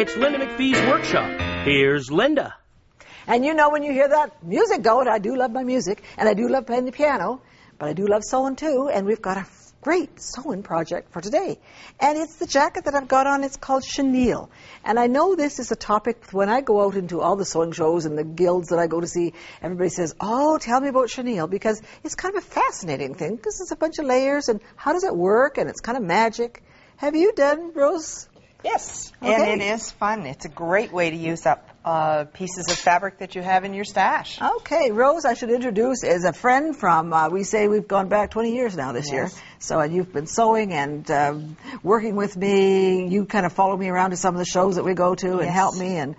It's Linda MacPhee's workshop. Here's Linda. And you know when you hear that music going, I do love my music, and I do love playing the piano, but I do love sewing too, and we've got a great sewing project for today. And it's the jacket that I've got on. It's called chenille. And I know this is a topic when I go out into all the sewing shows and the guilds that I go to see, everybody says, oh, tell me about chenille, because it's kind of a fascinating thing, because it's a bunch of layers, and how does it work, and it's kind of magic. Have you done, Rose? Yes, Okay. and it is fun. It's a great way to use up pieces of fabric that you have in your stash. Okay, Rose, I should introduce as a friend from, we say we've gone back 20 years now this year. So you've been sewing and working with me. You kind of follow me around to some of the shows that we go to and help me. And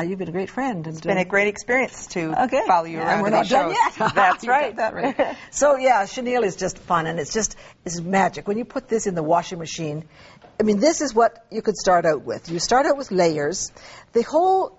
you've been a great friend. And, it's been a great experience to follow you around and we're to not these done shows. yet. That's right. That right. So yeah, chenille is just fun, and it's magic. When you put this in the washing machine, I mean, this is what you could start out with. You start out with layers. The whole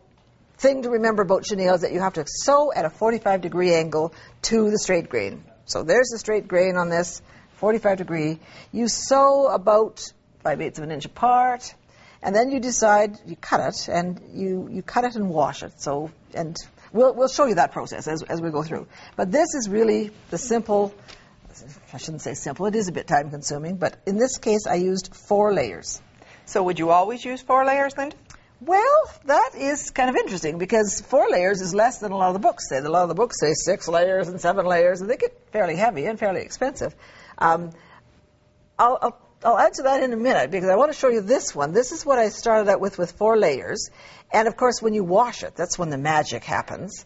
thing to remember about chenille is that you have to sew at a 45-degree angle to the straight grain. So there's the straight grain on this, 45-degree. You sew about 5/8 of an inch apart, and then you decide, you cut it, and you cut it and wash it. So, and we'll show you that process as we go through. But this is really the simple, I shouldn't say simple, it is a bit time-consuming, but in this case I used 4 layers. So would you always use 4 layers, Linda? Well, that is kind of interesting, because 4 layers is less than a lot of the books say. A lot of the books say 6 layers and 7 layers, and they get fairly heavy and fairly expensive. I'll add to that in a minute, because I want to show you this one. This is what I started out with 4 layers. And, of course, when you wash it, that's when the magic happens.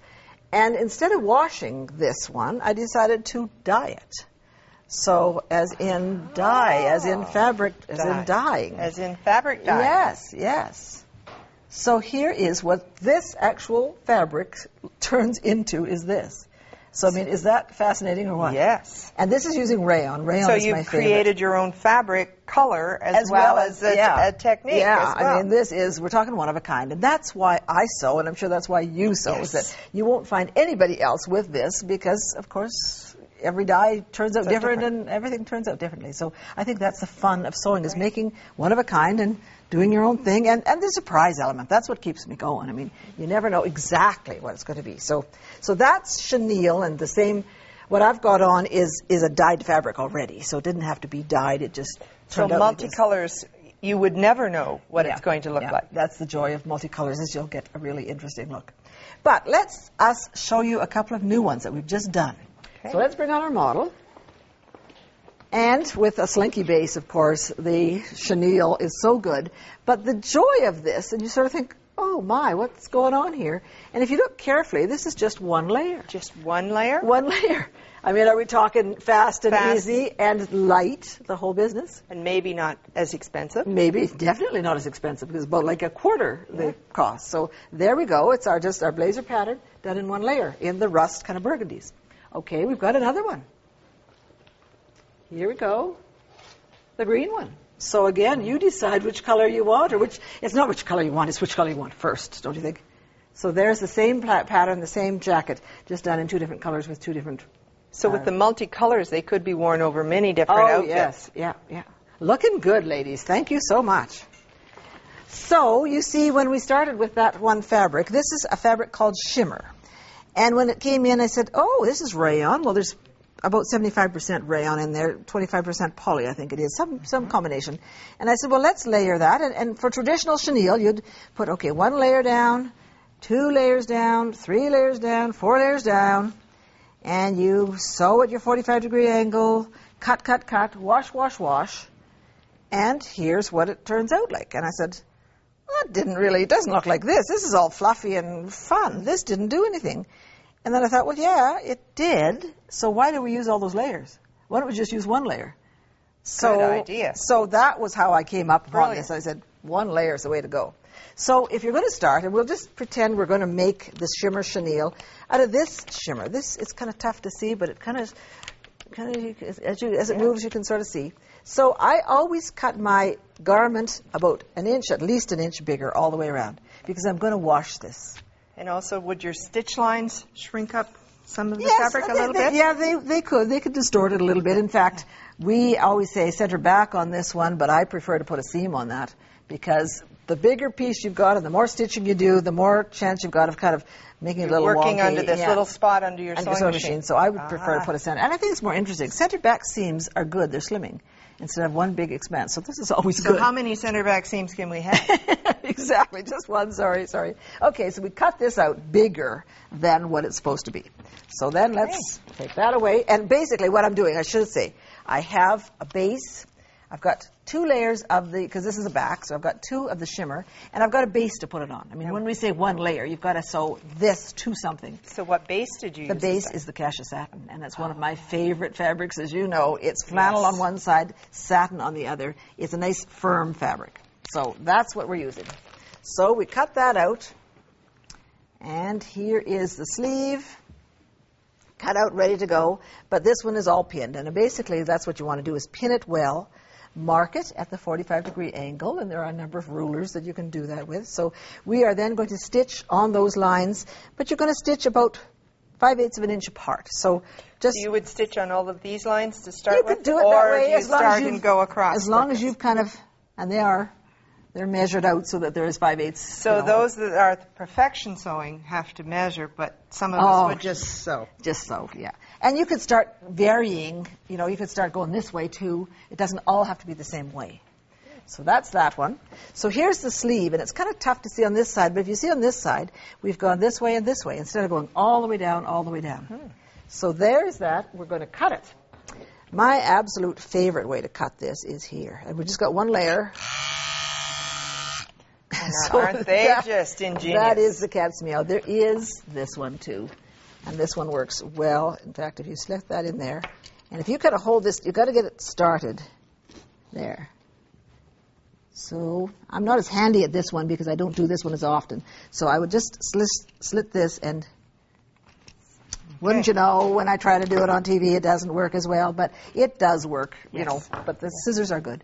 And instead of washing this one, I decided to dye it. So, as in dye, as in fabric, as in dyeing. As in fabric dye. Yes, yes. So here is what this actual fabric turns into, is this. So, I mean, is that fascinating or what? Yes. And this is using rayon. Rayon so is my favorite. So you've created your own fabric color as well as a technique Yeah, as well. I mean, this is, we're talking one of a kind. And that's why I sew, and I'm sure that's why you sew, is that you won't find anybody else with this, because, of course, every dye turns out different, and everything turns out differently. So I think that's the fun of sewing, is making one of a kind and doing your own thing, and the surprise element. That's what keeps me going. I mean, you never know exactly what it's going to be. So that's chenille, and the same, what I've got on is a dyed fabric already, so it didn't have to be dyed. It just turned out like this. Multicolors, you would never know what it's going to look like. That's the joy of multicolors, is you'll get a really interesting look. But let's show you a couple of new ones that we've just done. Okay. So let's bring on our model. And with a slinky base, of course, the chenille is so good. But the joy of this, and you sort of think, oh my, what's going on here? And if you look carefully, this is just 1 layer. Just 1 layer? 1 layer. I mean, are we talking fast and easy and light, the whole business? And maybe not as expensive? Maybe, definitely not as expensive, because about like a quarter the cost. So there we go. It's just our blazer pattern done in 1 layer in the rust kind of burgundies. Okay, we've got another one. Here we go, the green one. So again, you decide which color you want, or it's not which color you want, it's which color you want first, don't you think? So there's the same pattern, the same jacket, just done in 2 different colors with 2 different... So with the multicolors, they could be worn over many different outfits. Yes, yeah. Looking good, ladies. Thank you so much. So, you see, when we started with that one fabric, this is a fabric called shimmer. And when it came in, I said, oh, this is rayon. Well, there's about 75% rayon in there, 25% poly, I think it is, some combination. And I said, well, let's layer that. And for traditional chenille, you'd put, 1 layer down, 2 layers down, 3 layers down, 4 layers down, and you sew at your 45-degree angle, cut, cut, cut, wash, wash, wash, and here's what it turns out like. And I said, well, it doesn't look like this. This is all fluffy and fun. This didn't do anything. And then I thought, well, yeah, it did. So why do we use all those layers? Why don't we just use 1 layer? Good idea. So that was how I came up upon this. I said, 1 layer is the way to go. So if you're going to start, and we'll just pretend we're going to make the shimmer chenille out of this shimmer. It's kind of tough to see, but it kind of as it moves, you can sort of see. So I always cut my garment about an inch, at least an inch bigger all the way around, because I'm going to wash this. And also, would your stitch lines shrink up some of the fabric a little bit? Yeah, they could. They could distort it a little bit. In fact, we always say center back on this one, but I prefer to put a seam on that, because the bigger piece you've got and the more stitching you do, the more chance you've got of kind of making it a little working wonky. under this little spot under your sewing machine. So I would prefer to put a center. And I think it's more interesting. Center back seams are good. They're slimming instead of one big expanse. So this is always good. So how many center back seams can we have? Exactly. Just one. Sorry. Okay, so we cut this out bigger than what it's supposed to be. So then let's take that away. And basically what I'm doing, I should say, I have a base. I've got 2 layers of because this is a back, so I've got 2 of the shimmer, and I've got a base to put it on. I mean, when we say 1 layer, you've got to sew this to something. So what base did you use? The base is the cassia satin, and it's one of my favorite fabrics, as you know. It's flannel on one side, satin on the other. It's a nice, firm fabric. So that's what we're using. So we cut that out, and here is the sleeve. Cut out, ready to go, but this one is all pinned, and basically that's what you want to do is pin it well, mark it at the 45-degree angle, and there are a number of rulers that you can do that with. So we are then going to stitch on those lines, but you're going to stitch about 5/8 of an inch apart. So just you would stitch on all of these lines to start with? You could do it that way, or do you start and go across? As long as you've kind of, and they're measured out so that there is 5/8. So those that are perfection sewing have to measure, but some of us would just sew. Just sew, yeah. And you could start varying, you could start going this way too. It doesn't all have to be the same way. So that's that one. So here's the sleeve, and it's kind of tough to see on this side, but if you see on this side, we've gone this way and this way instead of going all the way down, all the way down. So there's that. We're going to cut it. My absolute favorite way to cut this is here. And we just got 1 layer. So aren't they just ingenious? That is the cat's meow. There is this one too, and this one works well. In fact, if you slip that in there, and if you kind of hold this, you've got to get it started there. So I'm not as handy at this one because I don't do this one as often. So I would just slit this, and wouldn't you know, when I try to do it on TV, it doesn't work as well, but it does work, but the scissors are good.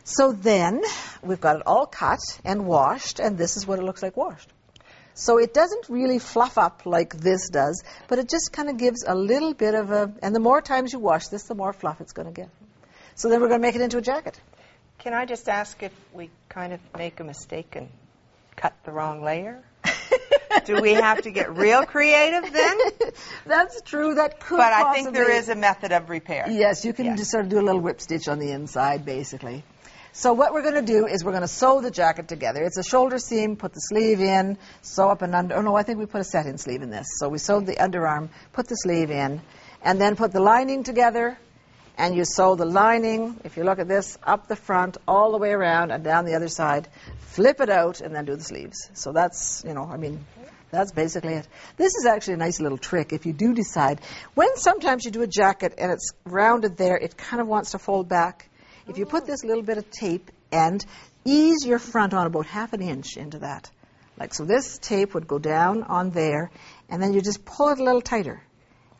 So then we've got it all cut and washed, and this is what it looks like washed. So it doesn't really fluff up like this does, but it just kind of gives a little bit of and the more times you wash this, the more fluff it's going to get. So then we're going to make it into a jacket. Can I just ask if we kind of make a mistake and cut the wrong layer? Do we have to get real creative then? That's true. That could But possibly. I think there is a method of repair. Yes, you can just sort of do a little whip stitch on the inside, basically. So what we're going to do is we're going to sew the jacket together. It's a shoulder seam, put the sleeve in, sew up an under... Oh, no, I think we put a set-in sleeve in this. So we sewed the underarm, put the sleeve in, and then put the lining together, and you sew the lining, if you look at this, up the front, all the way around, and down the other side, flip it out, and then do the sleeves. So that's, that's basically it. This is actually a nice little trick if you do decide. When sometimes you do a jacket and it's rounded there, it kind of wants to fold back. If you put this little bit of tape and ease your front on about 1/2 inch into that. So this tape would go down on there, and then you just pull it a little tighter.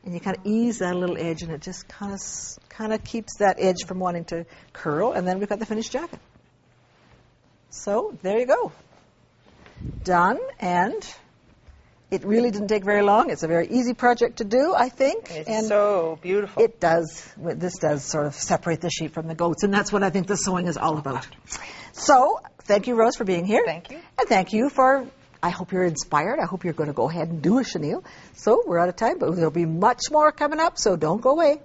And you kind of ease that little edge, and it just kind of keeps that edge from wanting to curl, and then we've got the finished jacket. So there you go. Done, and it really didn't take very long. It's a very easy project to do, I think. It's so beautiful. It does. This does sort of separate the sheep from the goats, and that's what I think the sewing is all about. So thank you, Rose, for being here. Thank you. And thank you for, I hope you're inspired. I hope you're going to go ahead and do a chenille. So we're out of time, but there'll be much more coming up, so don't go away.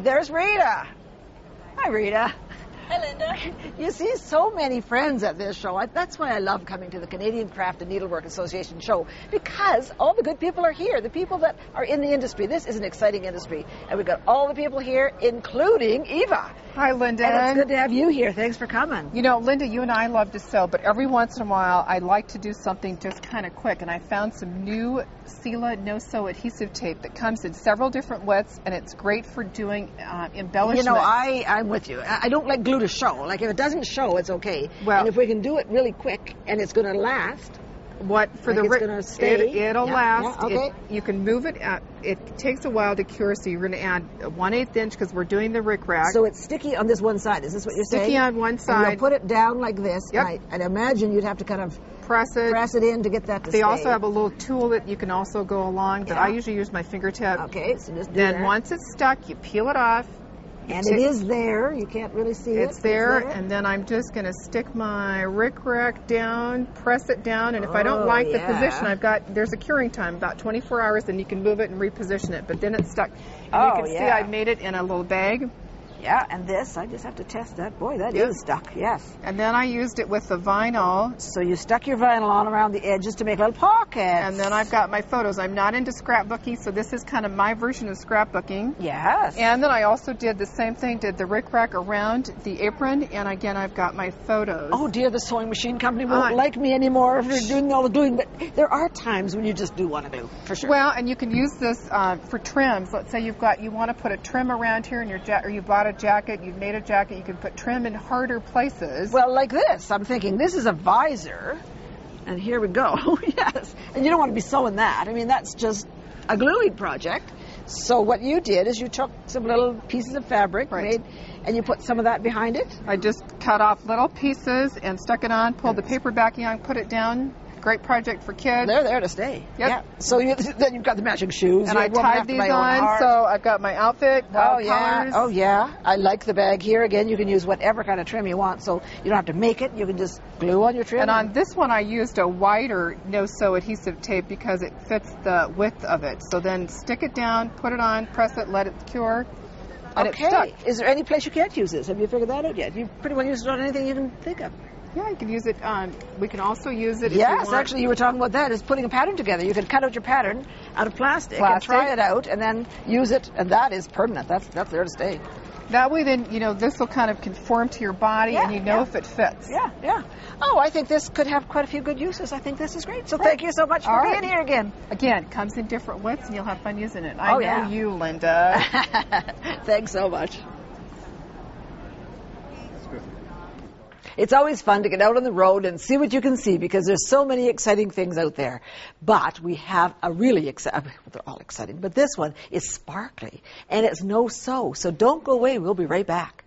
There's Rita. Hi, Rita. Hi, Linda. You see so many friends at this show. That's why I love coming to the Canadian Craft and Needlework Association show, because all the good people are here, the people that are in the industry. This is an exciting industry, and we've got all the people here, including Eva. Hi, Linda. And it's good to have you here. Thanks for coming. You know, Linda, you and I love to sew, but every once in a while I like to do something just kind of quick, and I found some new Sela no-sew adhesive tape that comes in several different widths, and it's great for doing embellishment. You know, I'm with you. I don't like glue to show. Like, if it doesn't show, it's okay. Well, and if we can do it really quick and it's going to last, What for Like the it's gonna stay? It'll Yeah, last. yeah, okay. You can move it. It takes a while to cure, so you're going to add a 1/8 inch because we're doing the rickrack. So it's sticky on this one side. Is this what you're saying? Sticky on one And side. you'll put it down like this. Yep. And I'd imagine you'd have to kind of press it in to get that to They stay. also have a little tool that you can also go along, but Yeah. I usually use my fingertip. Okay, so just do Then that. once it's stuck, you peel it off. And it is there. You can't really see it. It's there, and then I'm just going to stick my rickrack down, press it down, and if I don't like the position, there's a curing time, about 24 hours, then you can move it and reposition it, but then it's stuck. And you can see I made it in a little bag. Yeah, and this, I just have to test that. Boy, that is stuck, yes. And then I used it with the vinyl. So you stuck your vinyl all around the edges to make little pockets. And then I've got my photos. I'm not into scrapbooking, so this is kind of my version of scrapbooking. Yes. And then I also did the same thing, did the rickrack around the apron, and again, I've got my photos. Oh dear, the sewing machine company won't like me anymore for doing all the doing, but there are times when you just do want to do, for sure. Well, and you can use this for trims. Let's say you want to put a trim around here in your or you bought a jacket, you've made a jacket, you can put trim in harder places. Well, like this, I'm thinking this is a visor, and here we go. Yes, and you don't want to be sewing that. I mean, that's just a gluing project. So what you did is you took some little pieces of fabric, and you put some of that behind it. I just cut off little pieces and stuck it on, pulled the paper backing on, put it down. Great project for kids. They're there to stay. Yep. Yeah. So then you've got the matching shoes. And I tied these on, so I've got my outfit. Colors. Oh, yeah. I like the bag here. Again, you can use whatever kind of trim you want, so you don't have to make it. You can just glue on your trim. And on this one, I used a wider no-sew adhesive tape because it fits the width of it. So then stick it down, put it on, press it, let it cure. And it's stuck. Is there any place you can't use this? Have you figured that out yet? You pretty well use it on anything you can think of. Yeah, you can use it on, we can also use it if you Yes, want. actually, you were talking about that, is putting a pattern together. You can cut out your pattern out of plastic and try it out and then use it, and that is permanent. That's there to stay. That way then, this will kind of conform to your body and you know if it fits. Yeah, yeah. Oh, I think this could have quite a few good uses. I think this is great. So thank you so much for being here again. Again, it comes in different widths and you'll have fun using it. I know you, Linda. Thanks so much. It's always fun to get out on the road and see what you can see because there's so many exciting things out there. But we have a really exciting, they're all exciting, but this one is sparkly and it's no-sew. So don't go away. We'll be right back.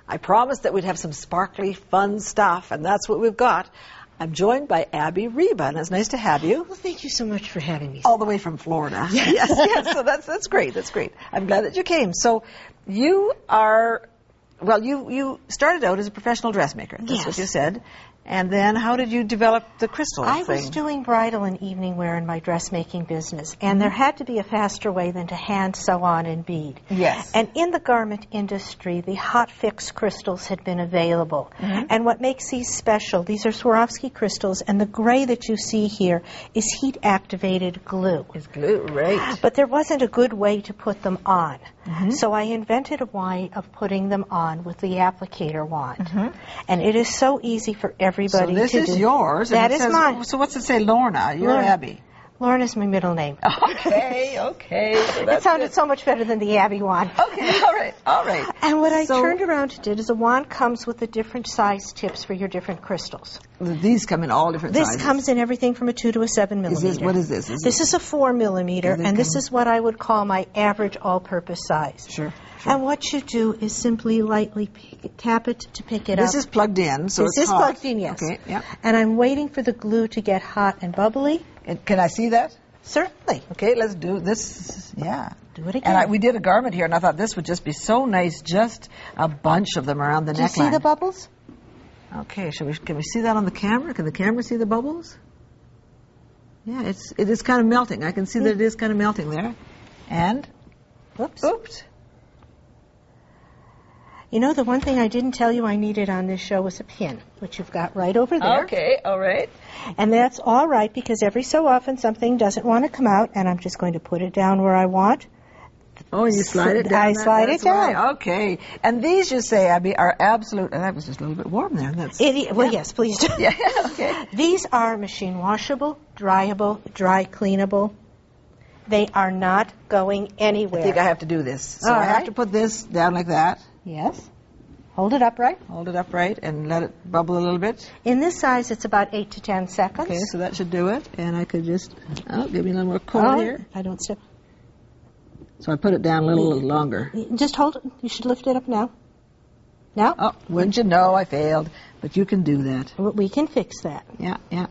I promised that we'd have some sparkly, fun stuff, and that's what we've got. I'm joined by Abby Riba, and it's nice to have you. Well, thank you so much for having me. All the way from Florida. Yes. So that's great. That's great. I'm glad that you came. So you are, well, you started out as a professional dressmaker. That's what you said. And then how did you develop the crystal thing? I was doing bridal and evening wear in my dressmaking business, and there had to be a faster way than to hand sew on and bead. Yes. And in the garment industry, the hot fix crystals had been available. And what makes these special, these are Swarovski crystals, and the gray that you see here is heat-activated glue. It's glue, right. But there wasn't a good way to put them on. So I invented a way of putting them on with the applicator wand. And it is so easy for everybody to do. So this is yours. That is mine. So what's it say, Lorna? You're Abby. Lorna's my middle name. Okay. So it sounded so much better than the Abby wand. Okay, all right. And what I turned around and did is a wand comes with the different size tips for your different crystals. These come in all different sizes. This comes in everything from a 2 to a 7 millimeter. What is this? This is a 4 millimeter, and this is what I would call my average all-purpose size. Sure. And what you do is simply lightly tap it to pick it up. This is plugged in, so this it's hot. This is plugged in, yes. Okay, yeah. And I'm waiting for the glue to get hot and bubbly. And can I see that? Certainly. Okay, let's do this. Yeah. Do it again. And we did a garment here, and I thought this would just be so nice, just a bunch of them around the neckline. Do you see the bubbles? Okay, can we see that on the camera? Can the camera see the bubbles? Yeah, it is kind of melting. I can see that it is kind of melting there. And, oops. You know, the one thing I didn't tell you I needed on this show was a pin, which you've got right over there. Okay, all right. And that's all right, because every so often something doesn't want to come out, and I'm just going to put it down where I want. The Oh, you slide it down. I slide it down. Right. Okay. And these, you say, Abby, are absolute. And that was just a little bit warm there. That's, Well, yes, please do. yeah. Okay. These are machine washable, dryable, dry cleanable. They are not going anywhere. I think I have to do this. So All I have right. to put this down like that. Yes. Hold it upright. Hold it upright and let it bubble a little bit. In this size, it's about 8 to 10 seconds. Okay, so that should do it. And I could just, give me a little more cord here. I don't step. So I put it down a little longer. Just hold it. You should lift it up now. Now? Oh, wouldn't you know, I failed. But you can do that. We can fix that. Yeah, yeah.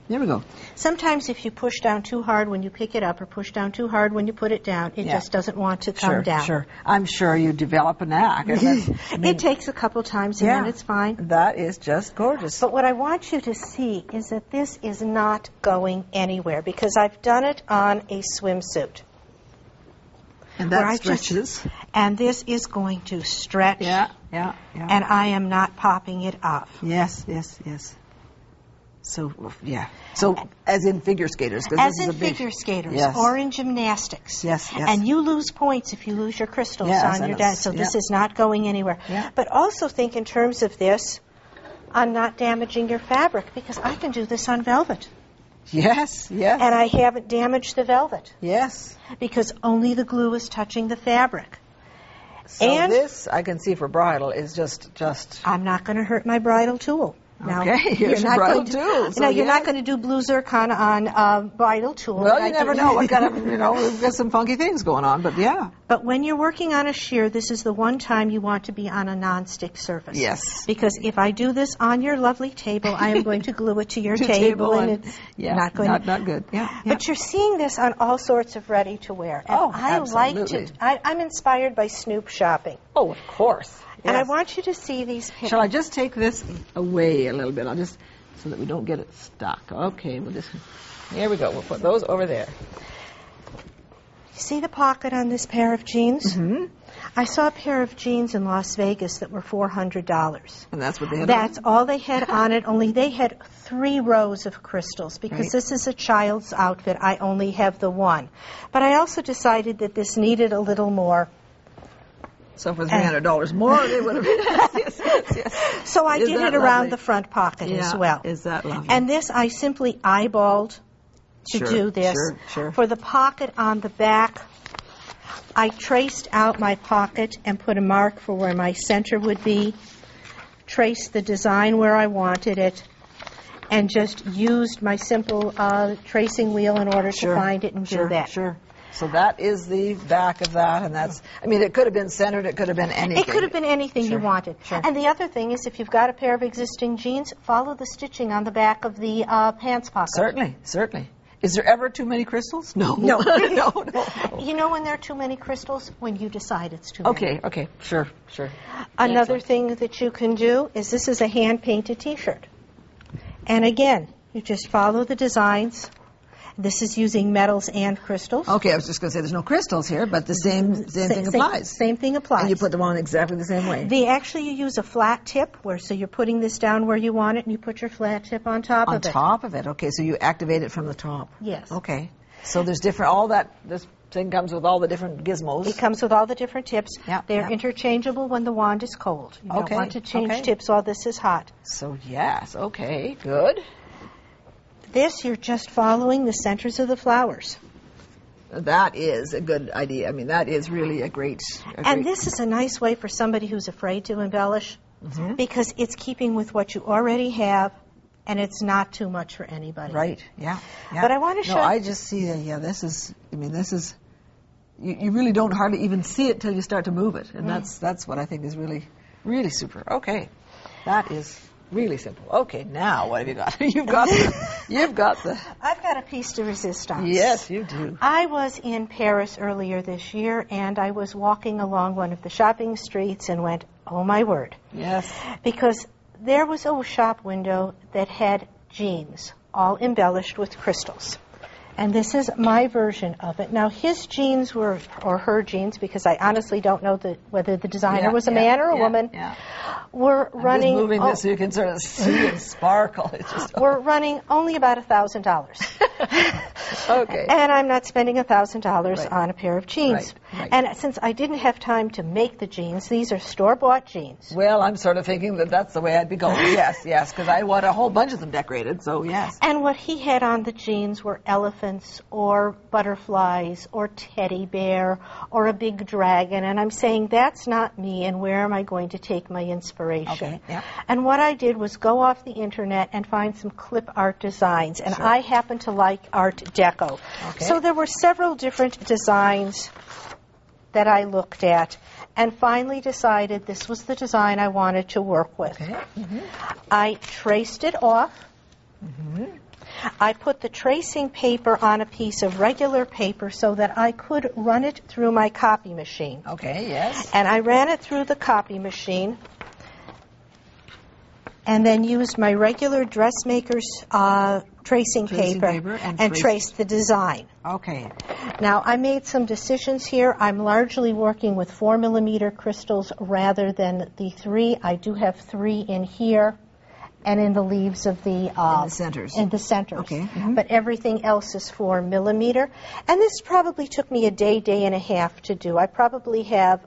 There we go. Sometimes if you push down too hard when you pick it up or push down too hard when you put it down, it just doesn't want to come down. Sure. I'm sure you develop a knack. It takes a couple times and then it's fine. That is just gorgeous. But what I want you to see is that this is not going anywhere because I've done it on a swimsuit. And that stretches. And this is going to stretch. Yeah. And I am not popping it off. Yes. So, yeah. So, as in figure skaters. As in figure skaters or in gymnastics. Yes. And you lose points if you lose your crystals on your desk. So this is not going anywhere. Yeah. But also think in terms of this on not damaging your fabric because I can do this on velvet. Yes. And I haven't damaged the velvet. Yes. Because only the glue is touching the fabric. So this, I can see for bridal, is just... I'm not going to hurt my bridal tool. Now, okay, here's your bridal tool. So you're not going to do blue zircon on bridal tool. Well, you never know. What kind of, we've got some funky things going on, but yeah. But when you're working on a sheer, this is the one time you want to be on a non-stick surface. Yes. Because if I do this on your lovely table, I am going to glue it to your table, and it's not going to... Not good. Yeah. But you're seeing this on all sorts of ready-to-wear. And I absolutely. I'm inspired by Snoop shopping. Oh, of course. Yes. And I want you to see these pictures. Shall I just take this away a little bit? I'll just, so that we don't get it stuck. Okay, here we go. We'll put those over there. You see the pocket on this pair of jeans? Mm-hmm. I saw a pair of jeans in Las Vegas that were $400. And that's what they had That's all they had on it, only they had 3 rows of crystals. Because this is a child's outfit, I only have the one. But I also decided that this needed a little more. So for $300 more, they would have been. Yes. So I did it around the front pocket as well. Is that lovely? And this I simply eyeballed to do this. Sure. For the pocket on the back, I traced out my pocket and put a mark for where my center would be, traced the design where I wanted it, and just used my simple tracing wheel in order to find it and do that. Sure. So that is the back of that, and that's, it could have been centered, it could have been anything. It could have been anything you wanted. Sure. And the other thing is, if you've got a pair of existing jeans, follow the stitching on the back of the pants pocket. Certainly. Is there ever too many crystals? No. No. No. You know when there are too many crystals? When you decide it's too many. Okay. Sure. Another thing that you can do is this is a hand-painted T-shirt. And again, you just follow the designs. This is using metals and crystals. Okay, I was just going to say there's no crystals here, but the same thing applies. Same thing applies. And you put them on exactly the same way. You use a flat tip, so you're putting this down where you want it, and you put your flat tip on top of it. On top of it, okay, so you activate it from the top. Yes. Okay, so there's this thing comes with all the different gizmos. It comes with all the different tips. Yeah, They're interchangeable when the wand is cold. You don't want to change tips while this is hot. So yes, okay, good. This, you're just following the centers of the flowers. That is a good idea. That is really a great... This is a nice way for somebody who's afraid to embellish because it's keeping with what you already have and it's not too much for anybody. Right, yeah. But I want to show... No, I just see, this is... You really don't hardly even see it till you start to move it. And that's what I think is really, really super. Okay, that is... really simple. Okay, now what have you got? You've got the... I've got a piece de resistance. Yes, you do. I was in Paris earlier this year, and I was walking along one of the shopping streets and went, oh my word. Yes. Because there was a shop window that had jeans, all embellished with crystals. And this is my version of it. Now, his jeans were, or her jeans, because I honestly don't know whether the designer was a man or a woman, were running... I'm just moving this so you can sort of see and sparkle. It's just, We're running only about $1,000. Okay. And I'm not spending $1,000 on a pair of jeans. Right. And since I didn't have time to make the jeans, these are store-bought jeans. Well, I'm sort of thinking that that's the way I'd be going. Yes, because I want a whole bunch of them decorated, so yes. And what he had on the jeans were elephants or butterflies or teddy bear or a big dragon. And I'm saying, that's not me, and where am I going to take my inspiration? Okay, yeah. And what I did was go off the internet and find some clip art designs. And I happen to like Art Deco. Okay. So there were several different designs that I looked at and finally decided this was the design I wanted to work with. Okay. Mm-hmm. I traced it off. Mm-hmm. I put the tracing paper on a piece of regular paper so that I could run it through my copy machine. Okay, yes. And I ran it through the copy machine and then used my regular dressmaker's tracing paper and traced the design. Okay. Now, I made some decisions here. I'm largely working with 4mm crystals rather than the 3. I do have 3 in here and in the leaves of the... in the centers. In the centers. Okay. Mm-hmm. But everything else is 4mm. And this probably took me a day and a half to do. I probably have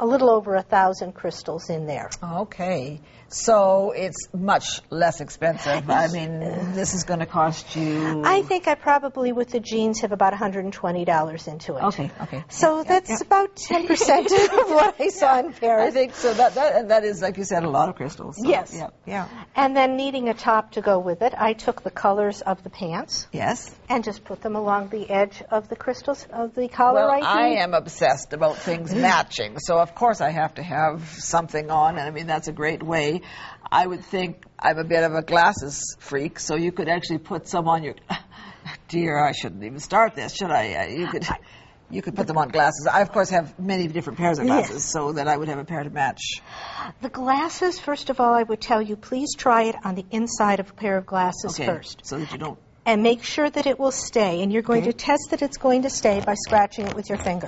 a little over 1,000 crystals in there. Okay. So it's much less expensive. I mean, this is going to cost you... I think I probably, with the jeans, have about $120 into it. Okay. So that's about 10% of what I saw in Paris. I think so. That is, like you said, a lot of crystals. So, yes. Yeah. And then needing a top to go with it, I took the colors of the pants. Yes. And just put them along the edge of the crystals of the collar Well, right I here. am obsessed about things matching, so of course I have to have something on, and I mean, that's a great way. I would think I'm a bit of a glasses freak, so you could actually put some on your... Dear, I shouldn't even start this, should I? You could put them on glasses. I, of course, have many different pairs of glasses, so that I would have a pair to match. The glasses, first of all, I would tell you, please try it on the inside of a pair of glasses first. So that you don't... And make sure that it will stay. And you're going to test that it's going to stay by scratching it with your finger.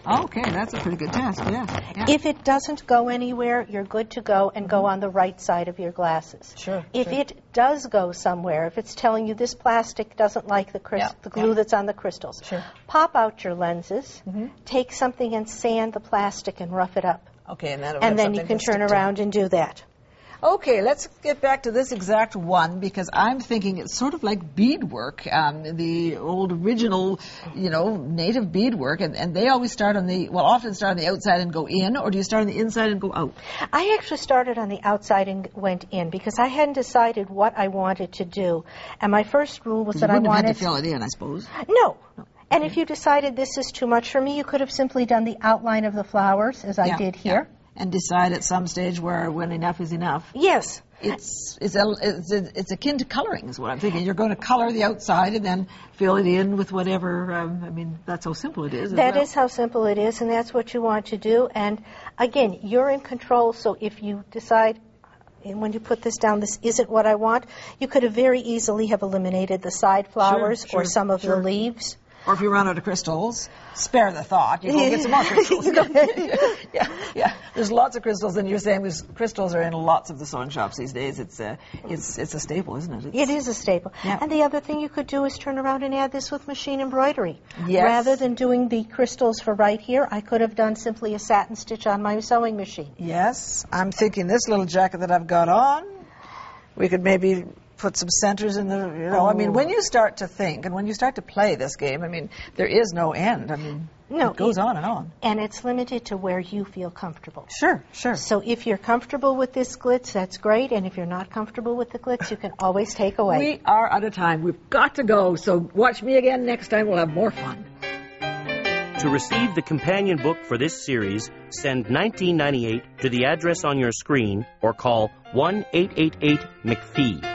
Okay, that's a pretty good test, yeah. If it doesn't go anywhere, you're good to go and go on the right side of your glasses. Sure. If it does go somewhere, if it's telling you this plastic doesn't like the glue that's on the crystals, pop out your lenses, take something and sand the plastic and rough it up. Okay, and then you can turn around and do that. Okay, let's get back to this exact one because I'm thinking it's sort of like beadwork, the old original, native beadwork, and they always start often start on the outside and go in, or do you start on the inside and go out? I actually started on the outside and went in because I hadn't decided what I wanted to do, and my first rule was that I wanted... You wouldn't have had to fill it in, I suppose. No. And if you decided this is too much for me, you could have simply done the outline of the flowers, as I did here. Yeah. And decide at some stage when enough is enough. Yes. It's akin to coloring is what I'm thinking. You're going to color the outside and then fill it in with whatever, that's how simple it is. That is how simple it is, and that's what you want to do. And again, you're in control, so if you decide, and when you put this down, this isn't what I want, you could have very easily have eliminated the side flowers or some of the leaves. Or if you run out of crystals, spare the thought. You go get some more crystals. Yeah. There's lots of crystals, and you're saying these crystals are in lots of the sewing shops these days. It's a staple, isn't it? It is a staple. Yeah. And the other thing you could do is turn around and add this with machine embroidery. Yes. Rather than doing the crystals for right here, I could have done simply a satin stitch on my sewing machine. Yes. I'm thinking this little jacket that I've got on, we could maybe put some centers in the, when you start to think and when you start to play this game, there is no end. It goes on and on. And it's limited to where you feel comfortable. Sure. So if you're comfortable with this glitz, that's great. And if you're not comfortable with the glitz, you can always take away. We are out of time. We've got to go. So watch me again next time. We'll have more fun. To receive the companion book for this series, send $19.98 to the address on your screen or call 1-888-MacPhee's.